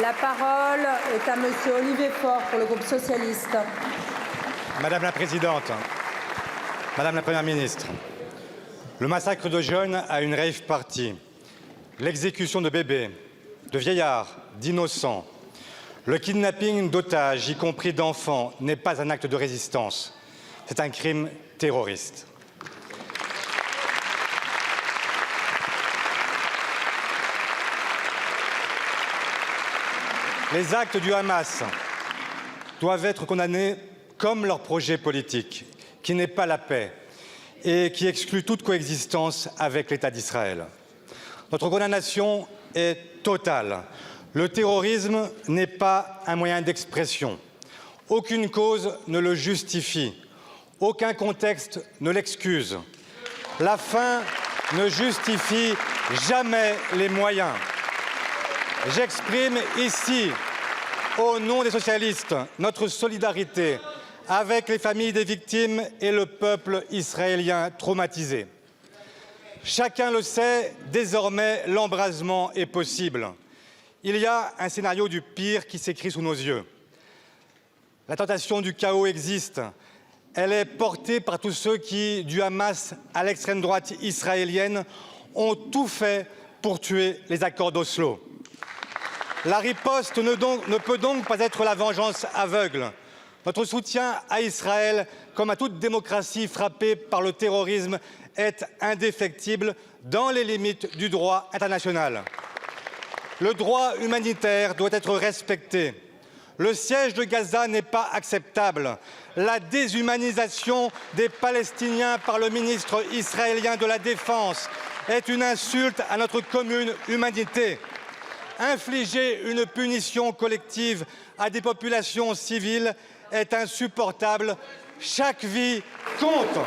La parole est à Monsieur Olivier Faure pour le groupe socialiste. Madame la Présidente, Madame la Première ministre, le massacre de jeunes à une rave party, l'exécution de bébés, de vieillards, d'innocents, le kidnapping d'otages, y compris d'enfants, n'est pas un acte de résistance. C'est un crime terroriste. Les actes du Hamas doivent être condamnés comme leur projet politique, qui n'est pas la paix et qui exclut toute coexistence avec l'État d'Israël. Notre condamnation est totale. Le terrorisme n'est pas un moyen d'expression. Aucune cause ne le justifie. Aucun contexte ne l'excuse. La fin ne justifie jamais les moyens. J'exprime ici, au nom des socialistes, notre solidarité avec les familles des victimes et le peuple israélien traumatisé. Chacun le sait, désormais, l'embrasement est possible. Il y a un scénario du pire qui s'écrit sous nos yeux. La tentation du chaos existe. Elle est portée par tous ceux qui, du Hamas à l'extrême droite israélienne, ont tout fait pour tuer les accords d'Oslo. La riposte ne peut donc pas être la vengeance aveugle. Notre soutien à Israël, comme à toute démocratie frappée par le terrorisme, est indéfectible dans les limites du droit international. Le droit humanitaire doit être respecté. Le siège de Gaza n'est pas acceptable. La déshumanisation des Palestiniens par le ministre israélien de la Défense est une insulte à notre commune humanité. Infliger une punition collective à des populations civiles est insupportable. Chaque vie compte.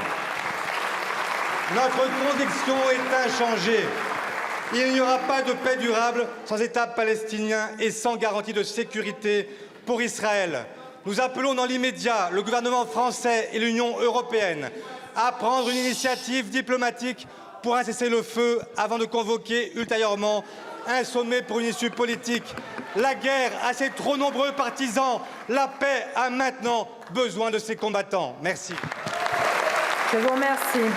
Notre conviction est inchangée. Il n'y aura pas de paix durable sans État palestinien et sans garantie de sécurité pour Israël. Nous appelons dans l'immédiat le gouvernement français et l'Union européenne à prendre une initiative diplomatique pour un cessez-le-feu avant de convoquer ultérieurement un sommet pour une issue politique. La guerre a ses trop nombreux partisans. La paix a maintenant besoin de ses combattants. Merci. Je vous remercie.